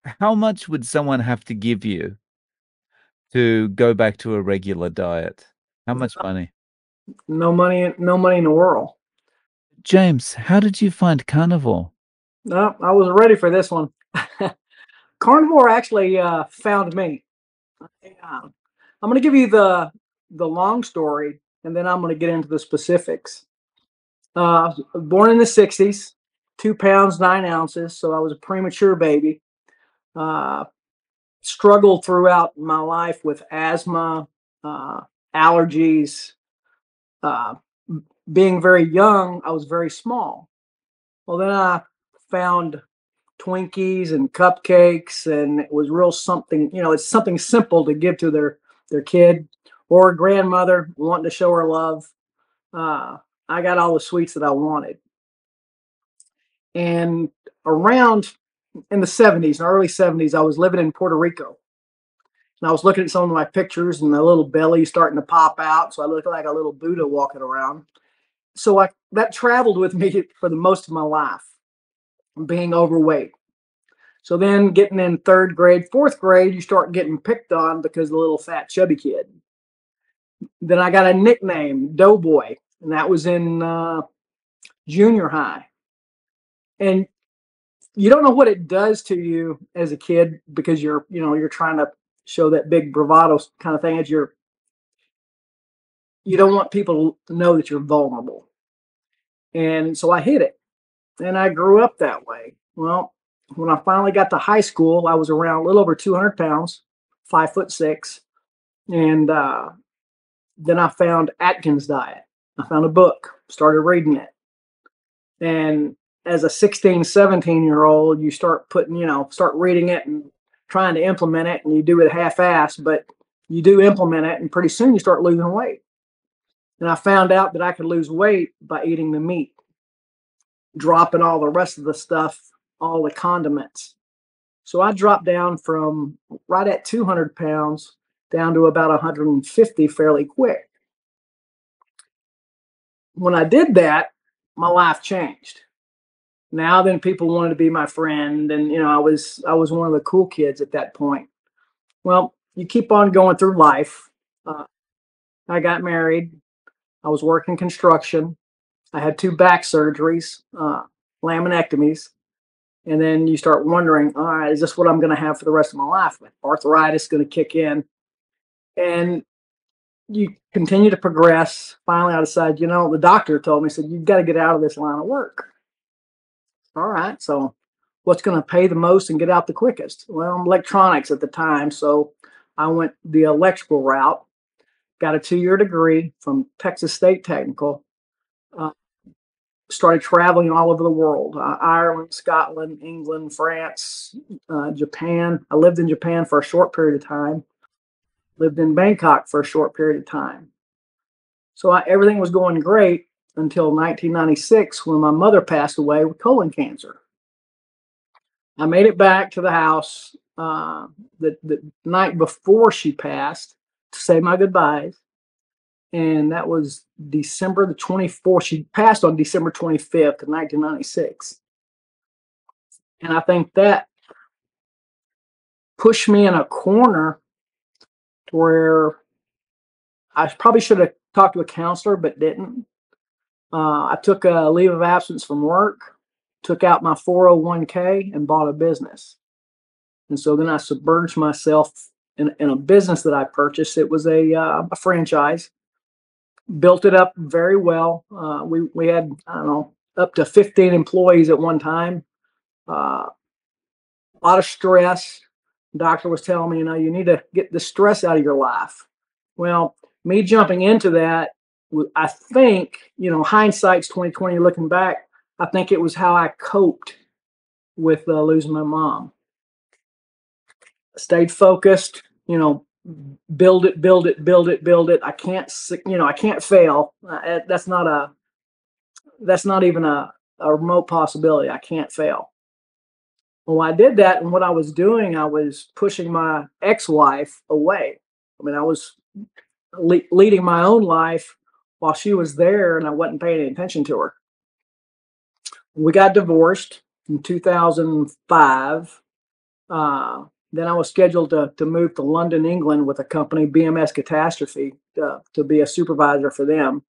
How much would someone have to give you to go back to a regular diet? How much money? No money in the world. James, how did you find carnivore? No, I wasn't ready for this one. Carnivore actually found me. I'm going to give you the long story, and then I'm going to get into the specifics. Born in the '60s, 2 pounds 9 ounces, so I was a premature baby. Uh, Struggled throughout my life with asthma, uh, allergies. Uh, Being very young, I was very small. Well, then I found Twinkies and cupcakes, and it was real something. It's something simple to give to their kid or a grandmother wanting to show her love. Uh, I got all the sweets that I wanted, and around in the '70s, early '70s, I was living in Puerto Rico, and I was looking at some of my pictures, and the little belly starting to pop out, so I looked like a little Buddha walking around. So I that traveled with me for the most of my life, being overweight. So then getting in third grade, fourth grade, you start getting picked on because of the little fat chubby kid. Then I got a nickname, Doughboy, and that was in junior high. And you don't know what it does to you as a kid because you're trying to show that big bravado kind of thing. As you don't want people to know that you're vulnerable. And so I hid it, and I grew up that way. Well, when I finally got to high school, I was around a little over 200 pounds, 5'6", and then I found Atkins diet. I found a book, started reading it. And as a 16, 17-year-old, you start reading it and trying to implement it, and you do it half-assed, but you do implement it, and pretty soon you start losing weight. And I found out that I could lose weight by eating the meat, dropping all the rest of the stuff, all the condiments. So I dropped down from right at 200 pounds down to about 150 fairly quick. When I did that, my life changed. Now then people wanted to be my friend, and I was one of the cool kids at that point. Well, you keep on going through life. Uh, I got married. I was working construction. I had two back surgeries, laminectomies, and then you start wondering, all right, is this what I'm going to have for the rest of my life? Arthritis is going to kick in, and you continue to progress. Finally, I decided, the doctor told me, said, you've got to get out of this line of work. All right, so what's going to pay the most and get out the quickest? Well, electronics at the time, so I went the electrical route, got a 2-year degree from Texas State Technical, uh, started traveling all over the world, Ireland, Scotland, England, France, Japan. I lived in Japan for a short period of time, lived in Bangkok for a short period of time. So everything was going great until 1996 when my mother passed away with colon cancer. I made it back to the house the night before she passed to say my goodbyes. And that was December the 24th. She passed on December 25th of 1996. And I think that pushed me in a corner to where I probably should have talked to a counselor, but didn't. I took a leave of absence from work, took out my 401k, and bought a business. And so then I submerged myself in a business that I purchased. It was a franchise, built it up very well. We had, I don't know, up to 15 employees at one time. A lot of stress. Doctor was telling me, you need to get the stress out of your life. Well, me jumping into that, I think, hindsight's 2020. Looking back, I think it was how I coped with losing my mom. Stayed focused, build it, build it, build it, build it. I can't fail. That's not even a remote possibility. I can't fail. Well, I did that, and what I was doing, I was pushing my ex-wife away. I mean, I was leading my own life while she was there, and I wasn't paying any attention to her. We got divorced in 2005. Then I was scheduled to move to London, England with a company, BMS Catastrophe, to be a supervisor for them.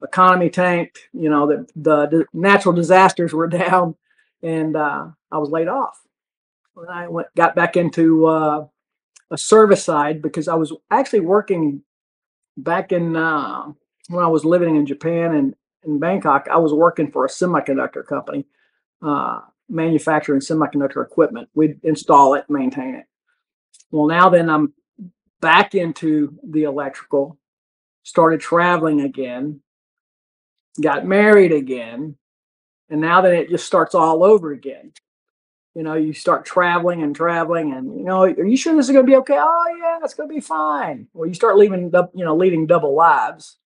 Economy tanked, the natural disasters were down, and I was laid off. And I got back into a service side because I was actually working back in when I was living in Japan and in Bangkok. I was working for a semiconductor company, manufacturing semiconductor equipment. We'd install it, maintain it. Well, now then I'm back into the electrical, started traveling again, got married again, and now then it just starts all over again. You start traveling and traveling, and are you sure this is going to be okay? Oh yeah, it's going to be fine. Well, you start leading double lives,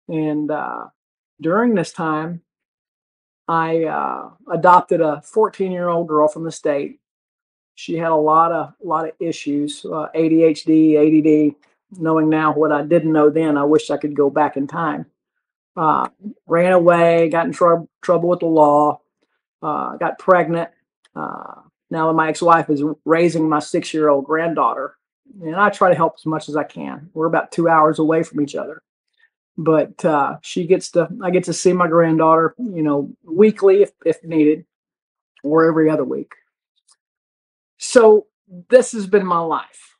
and during this time, I adopted a 14-year-old girl from the state. She had a lot of issues, ADHD, ADD. Knowing now what I didn't know then, I wish I could go back in time. Uh, Ran away, got in trouble with the law, got pregnant. Uh, Now my ex-wife is raising my 6-year-old granddaughter, and I try to help as much as I can. We're about 2 hours away from each other, but I get to see my granddaughter, weekly if needed, or every other week. So this has been my life.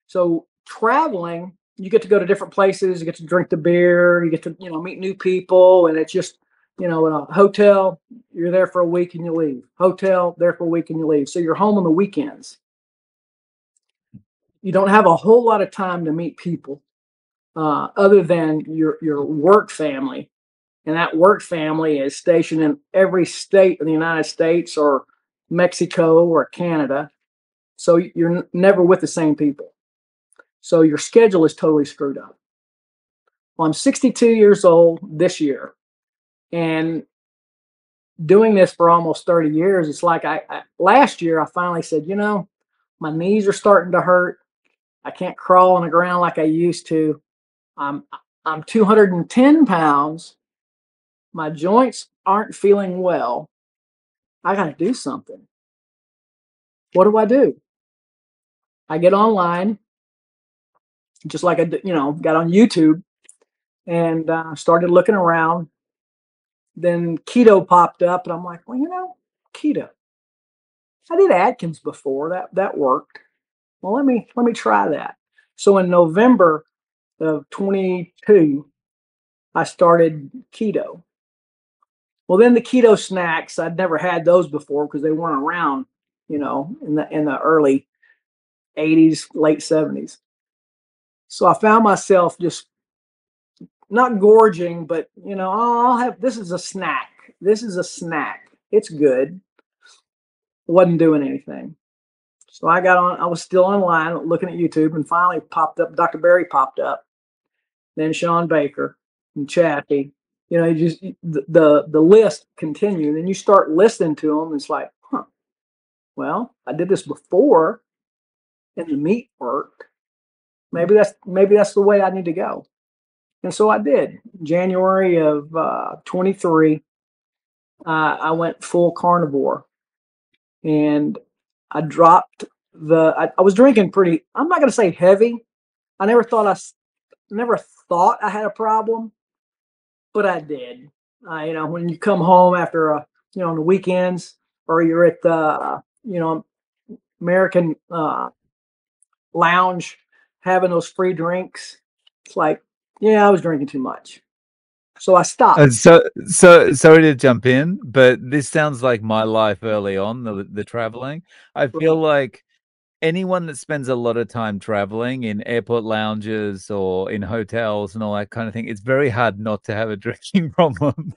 So traveling, you get to go to different places, you get to drink the beer, you get to meet new people, and it's just in a hotel, you're there for a week and you leave. Hotel, there for a week and you leave. So you're home on the weekends. You don't have a whole lot of time to meet people other than your work family, and that work family is stationed in every state in the United States or Mexico or Canada. So you're never with the same people. So your schedule is totally screwed up. Well, I'm 62 years old this year, and doing this for almost 30 years, it's like last year I finally said, my knees are starting to hurt. I can't crawl on the ground like I used to. I'm I'm 210 pounds. My joints aren't feeling well. I got to do something. What do I do? I get online, just like got on YouTube, and started looking around. Then keto popped up, and I'm like, well, keto. I did Atkins before. That worked. Well, let me try that. So in November of 22, I started keto. Well, then the keto snacks, I'd never had those before because they weren't around, in the early 80s, late 70s. So I found myself just not gorging, but I'll have this is a snack. This is a snack. It's good. Wasn't doing anything. So I was still online looking at YouTube, and finally popped up, Dr. Berry popped up, then Sean Baker and Chappie. You just the list continued, and you start listening to them. It's like, well, I did this before, and the meat worked. Maybe that's the way I need to go. And so I did. January of 23, I went full carnivore, and I dropped I was drinking pretty. I'm not going to say heavy. I never thought I had a problem, but I did. When you come home after on the weekends, or you're at the American lounge having those free drinks, it's like, yeah, I was drinking too much, so I stopped. So sorry to jump in, but this sounds like my life early on, the traveling. I feel Right. like anyone that spends a lot of time traveling in airport lounges or in hotels and all that kind of thing, it's very hard not to have a drinking problem.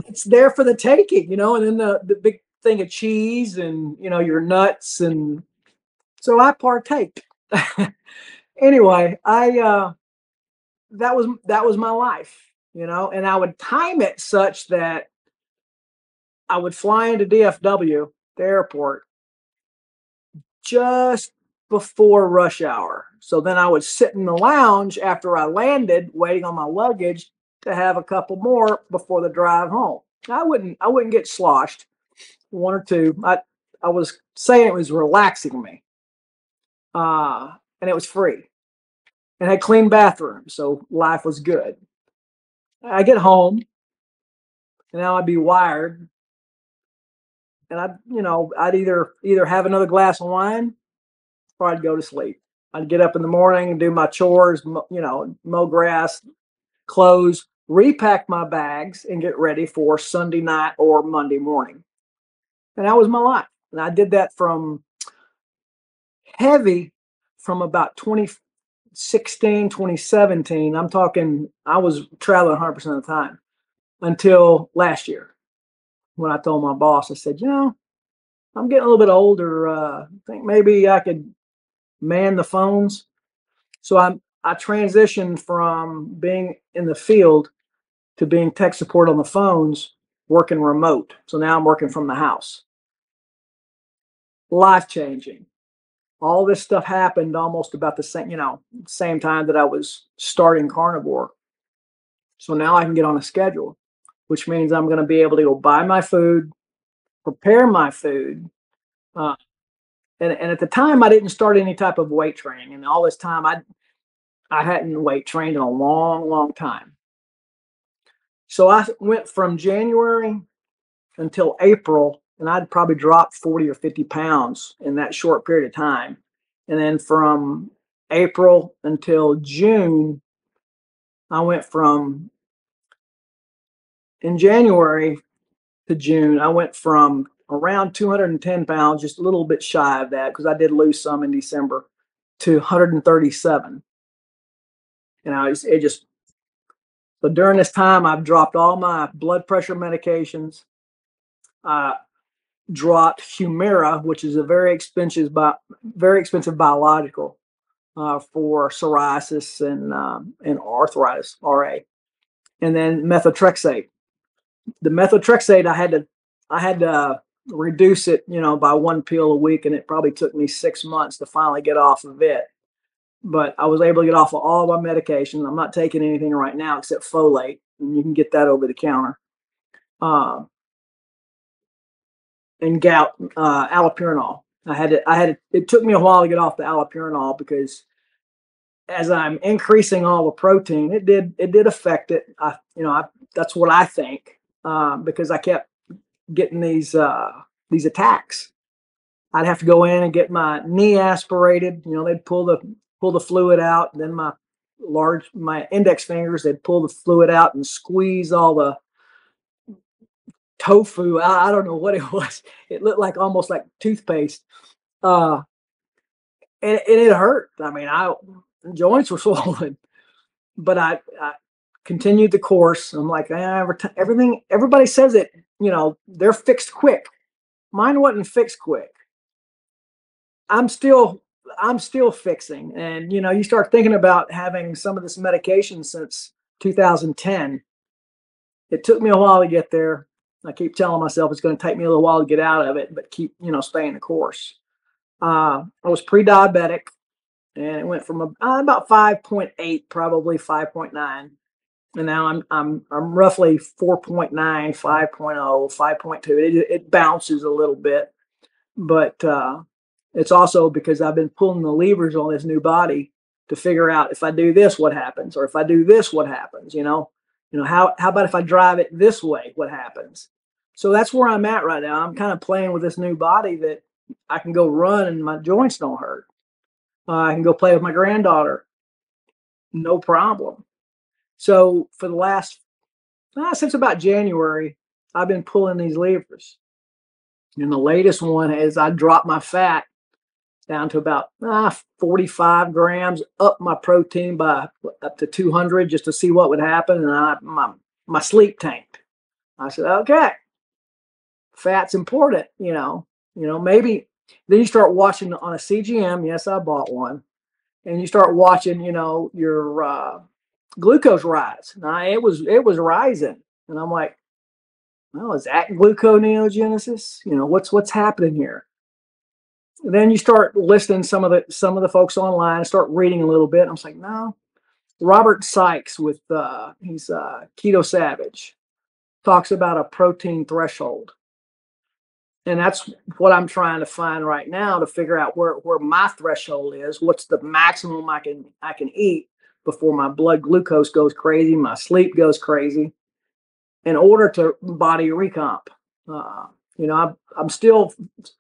It's there for the taking, and then the big thing of cheese and your nuts, and so I partake. Anyway, I that was my life, and I would time it such that I would fly into DFW, the airport, just before rush hour. So then I would sit in the lounge after I landed, waiting on my luggage to have a couple more before the drive home. I wouldn't get sloshed, one or two. was saying it was relaxing me, and it was free and had clean bathrooms, so life was good. I get home and now I'd be wired, and I'd either have another glass of wine or I'd go to sleep. I'd get up in the morning and do my chores, mow grass, clothes, repack my bags, and get ready for Sunday night or Monday morning. And that was my life. And I did that from heavy from about 2016, 2017. I'm talking, I was traveling 100% of the time until last year when I told my boss, I said, I'm getting a little bit older. I think maybe I could man the phones. So I transitioned from being in the field to being tech support on the phones, working remote. So now I'm working from the house. Life changing. All this stuff happened almost about the same time that I was starting Carnivore. So now I can get on a schedule, which means I'm going to be able to go buy my food, prepare my food. Uh, and at the time, I didn't start any type of weight training. And all this time, I hadn't weight trained in a long, long time. So I went from January until April, and I'd probably dropped 40 or 50 pounds in that short period of time. And then from April until June, I went from in January to June, I went from around 210 pounds, just a little bit shy of that because I did lose some in December, to 137. It just, so during this time, I've dropped all my blood pressure medications. Dropped Humira, which is a very expensive biological for psoriasis and arthritis, RA, and then methotrexate. The methotrexate I had to reduce it, by one pill a week, and it probably took me 6 months to finally get off of it. But I was able to get off of all my medications. I'm not taking anything right now except folate, and you can get that over the counter. Uh, and gout, allopurinol. It took me a while to get off the allopurinol because as I'm increasing all the protein, it did affect it. That's what I think, because I kept getting these attacks. I'd have to go in and get my knee aspirated. They'd pull the fluid out, and then my index fingers, they'd pull the fluid out and squeeze all the tofu. I don't know what it was. It looked like almost like toothpaste. Uh, and it hurt. I mean, joints were swollen, but I continued the course. I'm like, everything. Everybody says it. They're fixed quick. Mine wasn't fixed quick. I'm still fixing, and you start thinking about having some of this medication since 2010. It took me a while to get there. I keep telling myself it's going to take me a little while to get out of it, but keep staying the course. I was pre-diabetic, and it went from about 5.8, probably 5.9, and now I'm roughly 4.9, 5.0, 5.2. It bounces a little bit, but it's also because I've been pulling the levers on this new body to figure out if I do this, what happens, or if I do this, what happens. How about if I drive it this way, what happens? So that's where I'm at right now. I'm kind of playing with this new body that I can go run and my joints don't hurt. I can go play with my granddaughter, no problem. So for the last since about January, I've been pulling these levers, and the latest one is I dropped my fat down to about 45 grams, up my protein by up to 200 just to see what would happen, and my sleep tanked. I said, okay, fat's important, maybe. Then you start watching on a CGM. Yes, I bought one, and you start watching, your glucose rise. Now it was rising, and I'm like, well, is that gluconeogenesis? What's happening here? And then you start listening some of the folks online, start reading a little bit. And I was like, no. Robert Sykes with he's Keto Savage talks about a protein threshold. And that's what I'm trying to find right now to figure out where my threshold is. What's the maximum I can eat before my blood glucose goes crazy, my sleep goes crazy, in order to body recomp. Uh, I'm still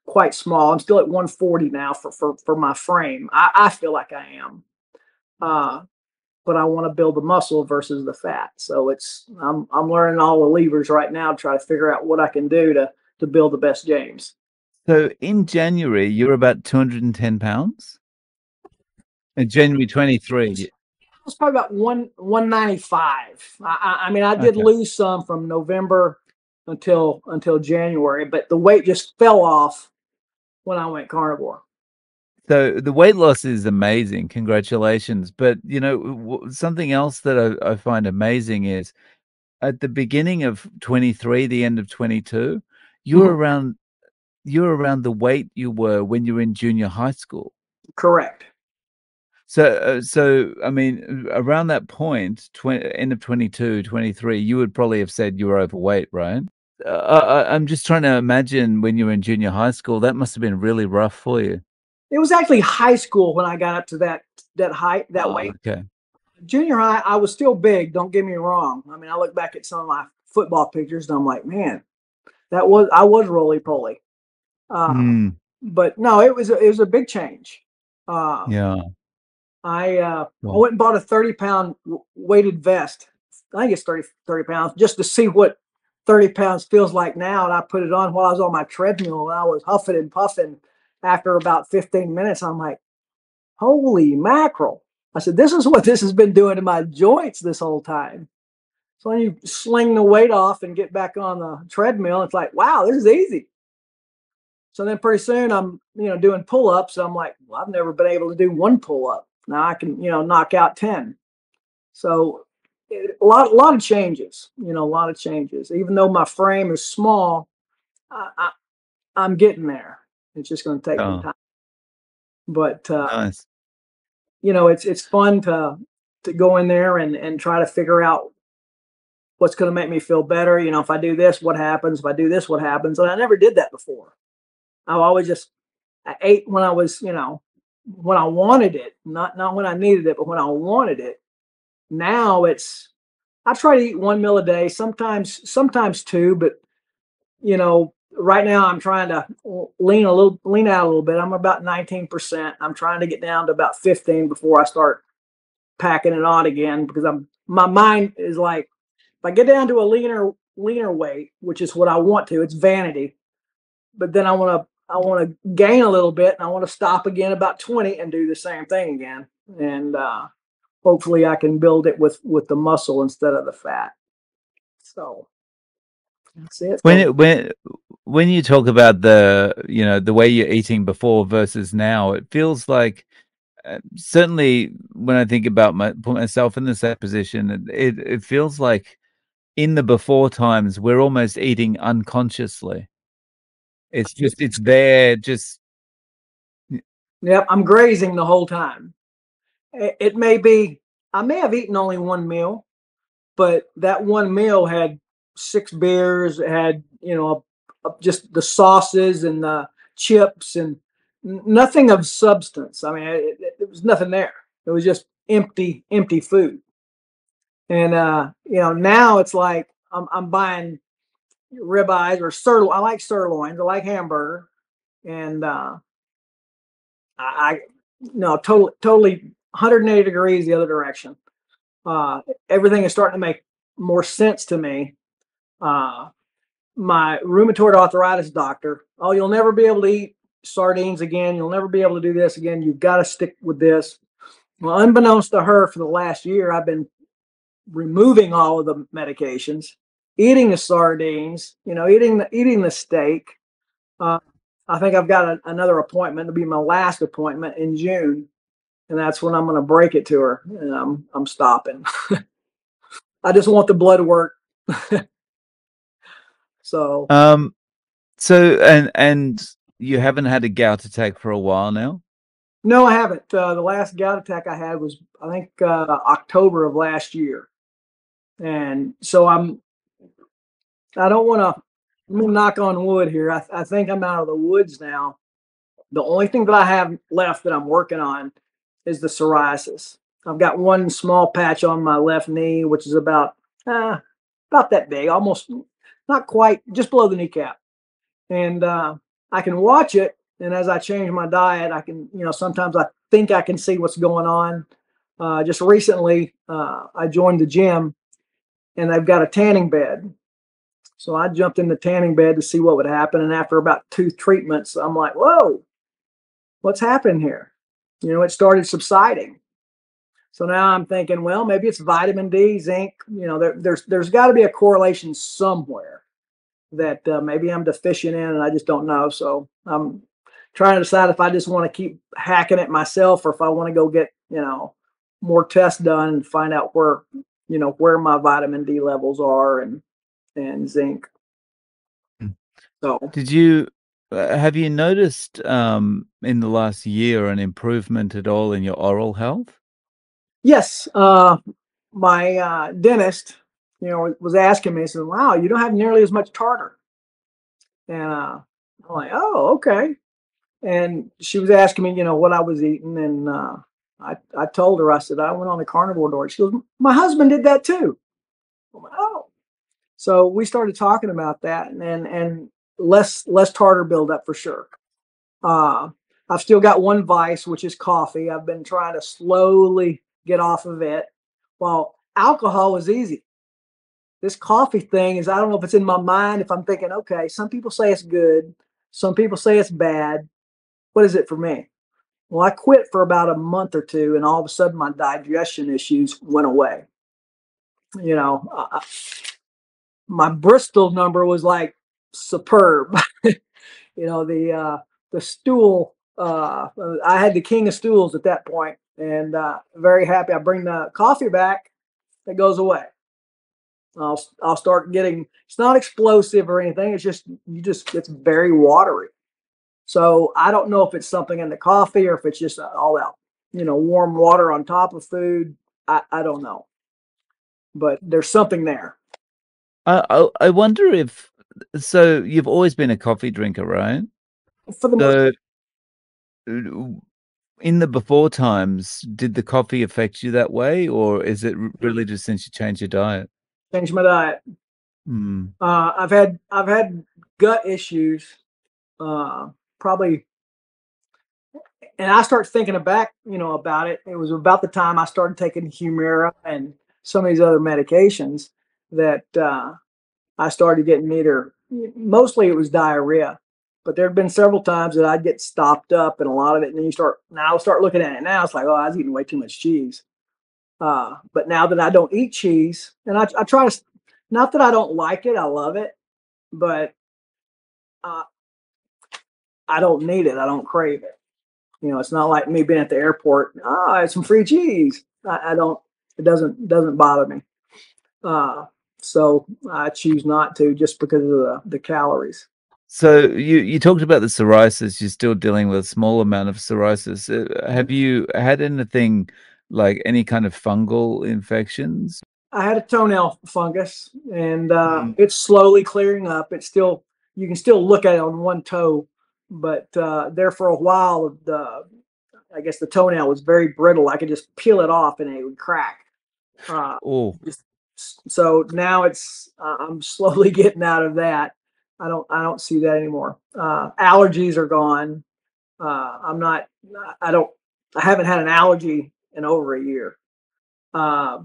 quite small. I'm still at 140 now for my frame. I feel like I am, uh, but I want to build the muscle versus the fat. So I'm learning all the levers right now to try to figure out what I can do to build the best James. So in January, you're about 210 pounds? In January 23. Was probably about 195. I mean, I did Okay. lose some from November until January, but the weight just fell off when I went carnivore. So the weight loss is amazing. Congratulations. But, something else that I find amazing is at the beginning of 23, the end of 22, you're Mhm. around you're around the weight you were when you were in junior high school. Correct. So I mean, around that point, end of 22, 23, you would probably have said you were overweight, right? I'm just trying to imagine when you were in junior high school, that must have been really rough for you. It was actually high school when I got up to that height, that Oh, weight. okay. Junior high, I was still big. Don't get me wrong. I mean, I look back at some of my football pictures and I'm like, man, I was roly poly. Uh, Mm, but no, it was a big change. Uh, yeah. I Well, went and bought a 30-pound weighted vest. I think it's 30 pounds just to see what 30 pounds feels like now. And I put it on while I was on my treadmill and I was huffing and puffing. After about 15 minutes, I'm like, holy mackerel. I said, this is what this has been doing to my joints this whole time. So when you sling the weight off and get back on the treadmill, it's like, wow, this is easy. So then pretty soon I'm, doing pull-ups. I'm like, well, I've never been able to do one pull-up. Now I can, knock out 10. So a lot of changes, a lot of changes. Even though my frame is small, I'm getting there. It's just going to take me oh, time. But nice. it's fun to go in there and try to figure out what's going to make me feel better. If I do this, what happens? If I do this, what happens? And I never did that before. I always just I ate when I was, when I wanted it, not when I needed it, but when I wanted it. Now I try to eat one meal a day, sometimes two, but right now I'm trying to lean out a little bit. I'm about 19%. I'm trying to get down to about 15 before I start packing it on again because my mind is like, if I get down to a leaner weight, which is what I want to, it's vanity, but then I want to gain a little bit and I want to stop again about 20 and do the same thing again. And hopefully I can build it with the muscle instead of the fat. So that's it. When So it when you talk about the way you're eating before versus now, it feels like certainly when I think about put myself in the same position, it feels like in the before times we're almost eating unconsciously. It's there, just yep, I'm grazing the whole time. It may be I may have eaten only one meal, but that one meal had 6 beers, it had, just the sauces and the chips and nothing of substance. I mean, it was nothing there. It was just empty food. And now it's like I'm buying ribeyes or sirloin. I like sirloins. I like hamburger, and I no totally 180 degrees the other direction. Everything is starting to make more sense to me. Uh, my rheumatoid arthritis doctor, oh, you'll never be able to eat sardines again. You'll never be able to do this again. You've got to stick with this. Well, unbeknownst to her, for the last year, I've been removing all of the medications, eating the sardines, eating the steak. Uh, I think I've got another appointment. It'll be my last appointment in June, and that's when I'm going to break it to her, and I'm stopping. I just want the blood work. So um so and you haven't had a gout attack for a while now? no, I haven't. The last gout attack I had was I think October of last year, and so I don't want to. let me knock on wood here. I think I'm out of the woods now. The only thing that I have left that I'm working on is the psoriasis. I've got one small patch on my left knee, which is about that big, almost not quite, just below the kneecap. And I can watch it. And as I change my diet, I can, sometimes I think I can see what's going on. Just recently, I joined the gym and they've got a tanning bed. So I jumped in the tanning bed to see what would happen. And after about 2 treatments, I'm like, whoa, what's happened here? It started subsiding. So now I'm thinking, well, maybe it's vitamin D, zinc. There's got to be a correlation somewhere that maybe I'm deficient in, and I just don't know. So I'm trying to decide if I just want to keep hacking it myself, or if I want to go get more tests done and find out where my vitamin D levels are and zinc. Mm. So Did you have you noticed in the last year an improvement at all in your oral health? yes, my dentist, was asking me, he said, "Wow, you don't have nearly as much tartar." And I'm like, "Oh, okay." And she was asking me, what I was eating, and I told her, I said, I went on a carnivore diet. She goes, "My husband did that too." I'm like, "Oh." So we started talking about that, and less tartar buildup for sure. Uh, I've still got one vice, which is coffee. I've been trying to slowly get off of it. Well, alcohol is easy. This coffee thing is, I don't know if it's in my mind, if I'm thinking, okay, some people say it's good, some people say it's bad. What is it for me? Well, I quit for about a month or two, and all of a sudden my digestion issues went away. You know, my Bristol number was like superb. The stool. I had the king of stools at that point, and very happy. I bring the coffee back, it goes away. I'll start getting. It's not explosive or anything. It's just it's very watery. So I don't know if it's something in the coffee or if it's just all out, warm water on top of food. I don't know, but there's something there. I wonder if so you've always been a coffee drinker, right? For the most So, part, in the before times, did the coffee affect you that way, or is it really just since you changed your diet? change my diet. Mm. I've had gut issues, probably, and I start thinking back, about it. It was about the time I started taking Humira and some of these other medications that I started getting either, mostly it was diarrhea, but there had been several times that I'd get stopped up and a lot of it. And then now I start looking at it now, it's like, oh, I was eating way too much cheese. But now that I don't eat cheese, and I try to, not that I don't like it, I love it, but uh, I don't need it. I don't crave it. It's not like me being at the airport. Oh, I had some free cheese. I don't. It doesn't bother me. Uh, so I choose not to, just because of the calories. So you talked about the psoriasis. You're still dealing with a small amount of psoriasis. Have you had anything like any kind of fungal infections? I had a toenail fungus, and Mm. it's slowly clearing up. It's still, you can still look at it on one toe, but there for a while, I guess the toenail was very brittle. I could just peel it off and it would crack. Uh, Oh, just, so now I'm slowly getting out of that. I don't see that anymore. Allergies are gone. I'm not. I don't. I haven't had an allergy in over a year. Uh,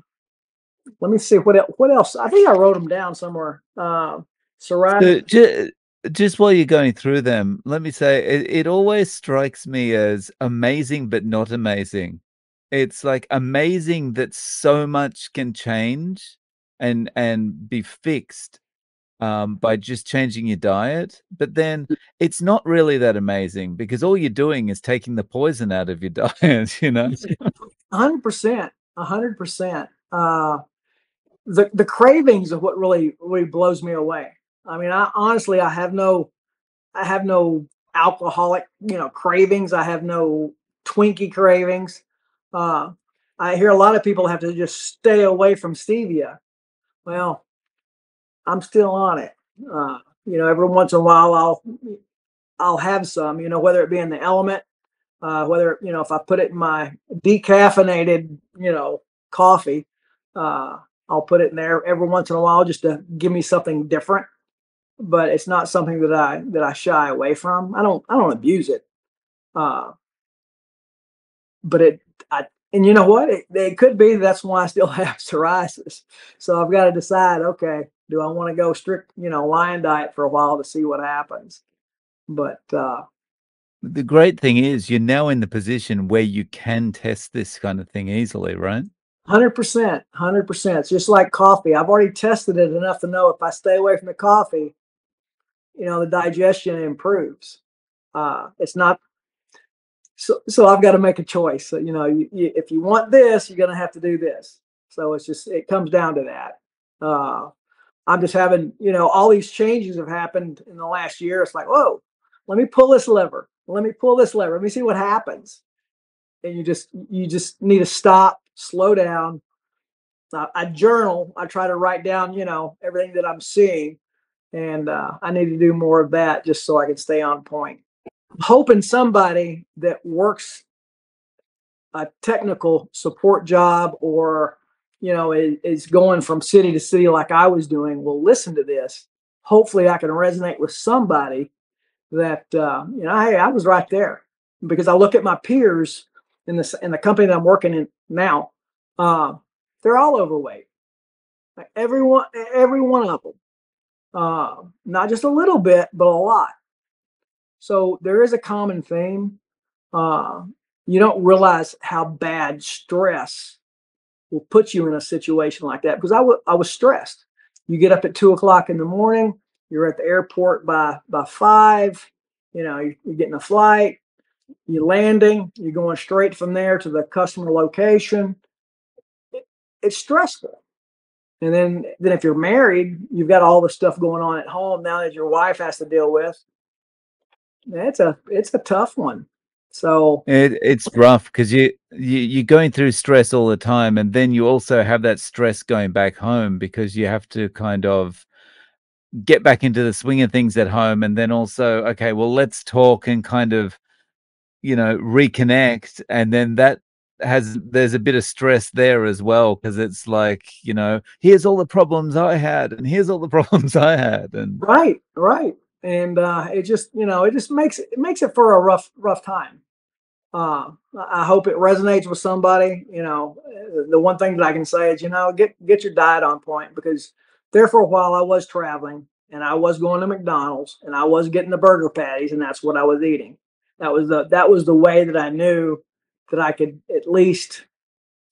Let me see what else. I think I wrote them down somewhere. Psoriasis. so just while you're going through them, let me say it always strikes me as amazing, but not amazing. It's like amazing that so much can change and be fixed by just changing your diet. But then it's not really that amazing because all you're doing is taking the poison out of your diet, you know? 100%. 100%. The cravings of what really blows me away. I mean, I honestly, I have no alcoholic, cravings. I have no Twinkie cravings. Uh, I hear a lot of people have to just stay away from stevia. Well, I'm still on it. Every once in a while I'll have some, whether it be in the element, whether, if I put it in my decaffeinated, coffee, uh, I'll put it in there every once in a while just to give me something different. But it's not something that I shy away from. I don't abuse it. Uh, but and you know what? It could be that's why I still have psoriasis. So I've got to decide, okay, do I want to go strict, lion diet for a while to see what happens? But The great thing is you're now in the position where you can test this kind of thing easily, right? 100%, 100%. It's just like coffee. I've already tested it enough to know if I stay away from the coffee, the digestion improves. It's not so I've got to make a choice. So, if you want this, you're going to have to do this. So it comes down to that. I'm just having, all these changes have happened in the last year. It's like, whoa, let me pull this lever. Let me pull this lever. Let me see what happens. And you just need to stop, slow down. I journal. I try to write down, everything that I'm seeing, and I need to do more of that just so I can stay on point. I'm hoping somebody that works a technical support job or is going from city to city like I was doing will listen to this. Hopefully I can resonate with somebody that hey, I was right there, because I look at my peers in the company that I'm working in now. uh, they're all overweight. Like every one of them, not just a little bit but a lot. So there is a common theme. uh, you don't realize how bad stress will put you in a situation like that, because I was stressed. You get up at 2 o'clock in the morning, you're at the airport by 5, you're getting a flight, you're landing, you're going straight from there to the customer location. It's stressful. And then if you're married, you've got all the stuff going on at home now that your wife has to deal with. It's a tough one. So It's rough because you're going through stress all the time, and then you also have that stress going back home because you have to kind of get back into the swing of things at home, and then also, okay, well, let's talk and kind of, reconnect, and then there's a bit of stress there as well because it's like, here's all the problems I had, and here's all the problems I had, and right, right. And it just makes it for a rough time. I hope it resonates with somebody. The one thing that I can say is, get your diet on point, because there for a while I was traveling and I was going to McDonald's and I was getting the burger patties, and that's what I was eating. That was the way that I knew that I could at least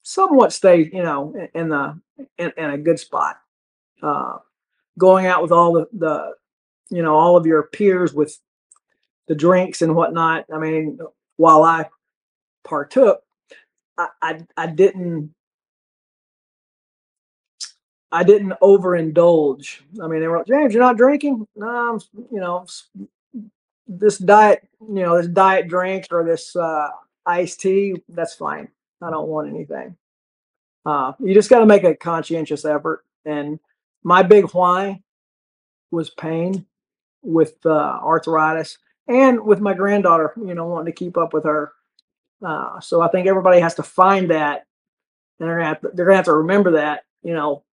somewhat stay, in a good spot. Uh, Going out with all all of your peers with the drinks and whatnot. I mean, while I partook, I didn't overindulge. I mean, they were like, James, you're not drinking? No, this diet, this diet drink or this iced tea, that's fine. I don't want anything. You just got to make a conscientious effort. And my big why was pain with arthritis, and with my granddaughter, wanting to keep up with her. So I think everybody has to find that, and they're gonna have to remember that,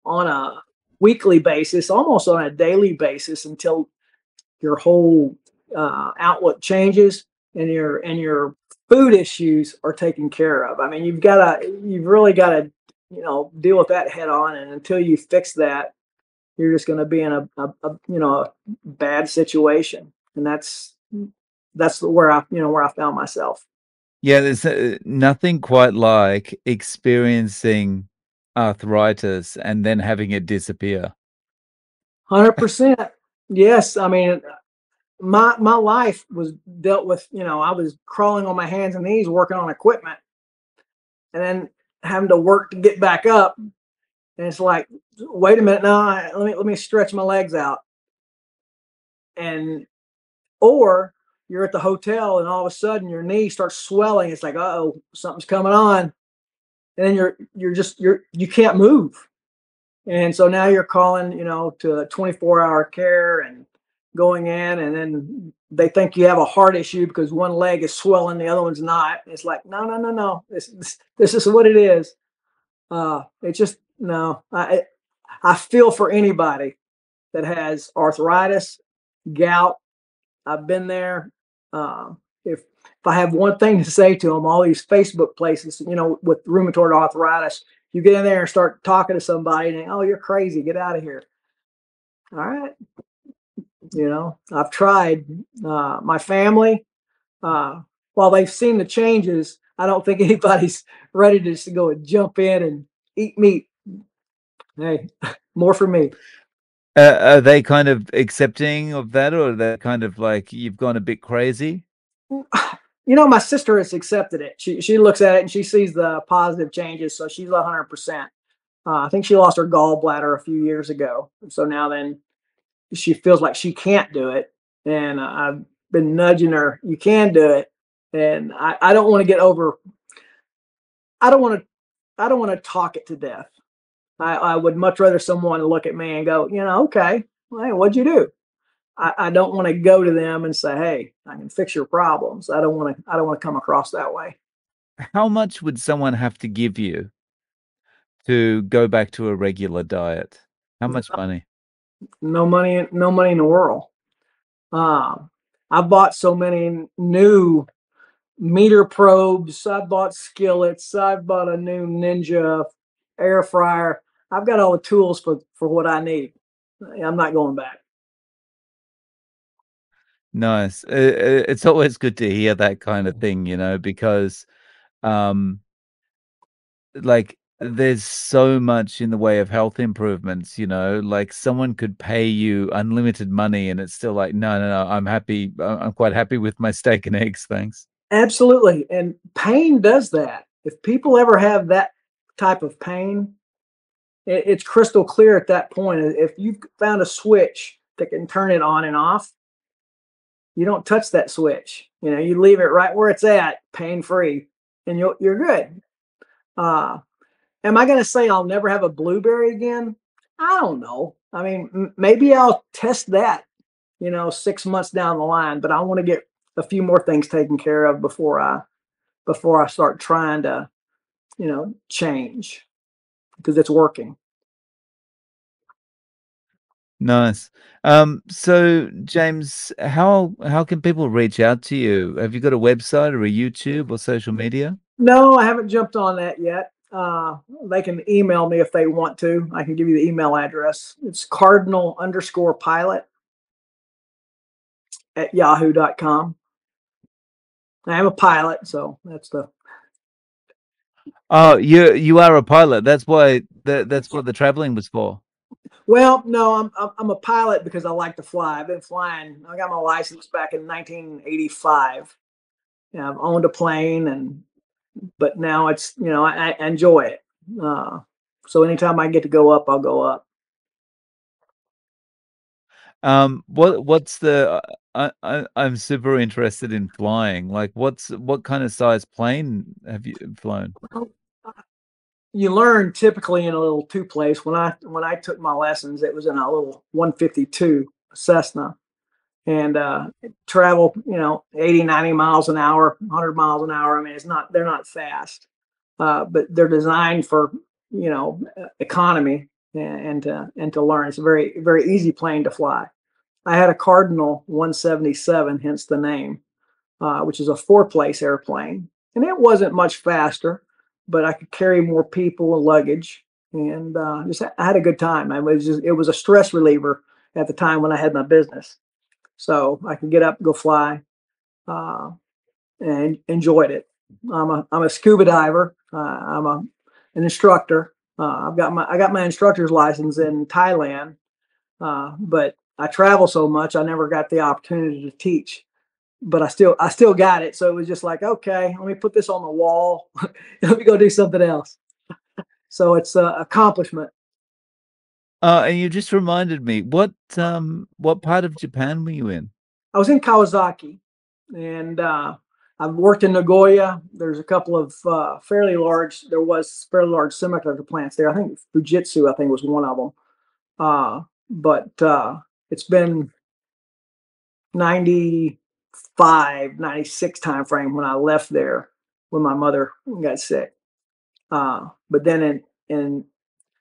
on a weekly basis, almost on a daily basis, until your whole outlook changes and your food issues are taken care of. I mean, you've really gotta, deal with that head on, and until you fix that, you're just going to be in a bad situation, and that's where I found myself. yeah, there's nothing quite like experiencing arthritis and then having it disappear. 100%. Yes, I mean, my life was dealt with. I was crawling on my hands and knees working on equipment, and then having to work to get back up. And it's like, wait a minute, now let me stretch my legs out. And or you're at the hotel and all of a sudden your knee starts swelling. It's like, oh, something's coming on. And then you can't move. And so now you're calling, to 24-hour care, and going in, and then they think you have a heart issue because one leg is swelling, the other one's not. It's like, no, no, no, no. This is what it is. It's just no. I feel for anybody that has arthritis, gout. I've been there. If I have one thing to say to them, all these Facebook places, with rheumatoid arthritis, you get in there and start talking to somebody, and oh, you're crazy, get out of here. All right, I've tried. My family, while they've seen the changes, I don't think anybody's ready to just go and jump in and eat meat. Hey, more for me. Are they kind of accepting of that, or are they kind of like you've gone a bit crazy? My sister has accepted it. She looks at it and she sees the positive changes, so she's 100%. I think she lost her gallbladder a few years ago, so now then she feels like she can't do it, and I've been nudging her. You can do it, and I don't want to get over. I don't want to. I don't want to talk it to death. I would much rather someone look at me and go, okay, well, hey, what'd you do? I don't want to go to them and say, hey, I can fix your problems. I don't want to. I don't want to come across that way. How much would someone have to give you to go back to a regular diet? How much money? No money, no money in the world. Um, I bought so many new meter probes. I bought skillets. I bought a new Ninja air fryer. I've got all the tools for what I need. I'm not going back. Nice. It's always good to hear that kind of thing, because, um, like, there's so much in the way of health improvements, like someone could pay you unlimited money and it's still like, no, no, no, I'm happy. I'm quite happy with my steak and eggs. Thanks. Absolutely. And pain does that. If people ever have that type of pain, it's crystal clear at that point. If you've found a switch that can turn it on and off, you don't touch that switch. You leave it right where it's at, pain free, and you're good. Uh, am I going to say I'll never have a blueberry again? I don't know. I mean, maybe I'll test that, 6 months down the line. But I want to get a few more things taken care of before I start trying to, change because it's working. Nice. So James, how can people reach out to you? Have you got a website or a YouTube or social media? No, I haven't jumped on that yet. They can email me if they want to. I can give you the email address. It's cardinal_pilot at yahoo.com. I am a pilot, so that's the. Oh, you are a pilot. That's what the traveling was for. Well, no, I'm a pilot because I like to fly. I've been flying. I got my license back in 1985. I've owned a plane, but now it's I enjoy it. Uh, so anytime I get to go up, I'll go up. What's the I'm super interested in flying. Like what kind of size plane have you flown? You learn typically in a little two place. When I took my lessons, it was in a little 152 Cessna, and travel 80, 90 miles an hour, 100 miles an hour. I mean, they're not fast, but they're designed for economy and to learn. It's a very very easy plane to fly. I had a Cardinal 177, hence the name, which is a four-place airplane, and it wasn't much faster, but I could carry more people and luggage, and I had a good time. It was a stress reliever at the time when I had my business, so I could get up, go fly, uh, and enjoyed it. I'm a scuba diver. An instructor. I got my instructor's license in Thailand, but I travel so much I never got the opportunity to teach. But I still got it. So it was just like, okay, let me put this on the wall. Let me go do something else. So it's an accomplishment. And you just reminded me, what part of Japan were you in? I was in Kawasaki, and I've worked in Nagoya. There's a couple of there was fairly large semiconductor plants there. I think Fujitsu, I think, was one of them. But it's been 95, 96 time frame when I left there when my mother got sick. But then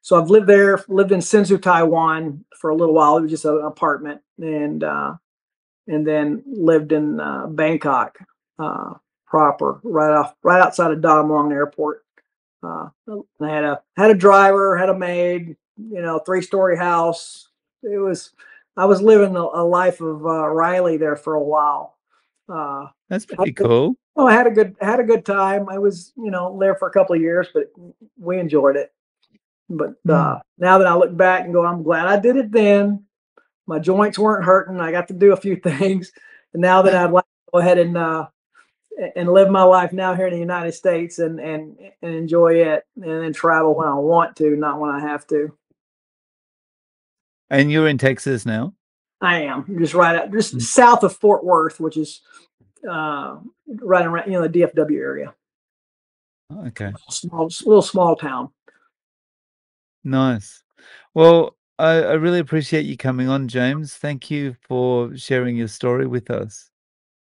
so I've lived there, lived in Senju, Taiwan for a little while. It was just an apartment, and then lived in Bangkok uh, proper, right outside of Don Mueang Airport. I had a driver, had a maid, 3-story house. It was I was living a life of Riley there for a while. Uh, That's pretty cool. oh, I had a good time. I was there for a couple of years, but we enjoyed it. But Mm. now that I look back and go, I'm glad I did it then. My joints weren't hurting. I got to do a few things, and now that I'd like to go ahead and live my life now here in the United States and enjoy it, and then travel when I want to, not when I have to. And you're in Texas now? I am just just Mm. south of Fort Worth, which is right around the DFW area. Okay, Little small town. nice. Well, I really appreciate you coming on, James. Thank you for sharing your story with us.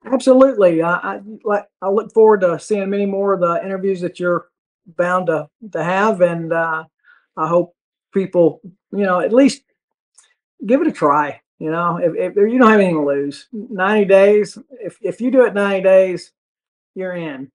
Absolutely. I look forward to seeing many more of the interviews that you're bound to have, and I hope people at least give it a try. If you don't have anything to lose, 90 days. If you do it 90 days, you're in.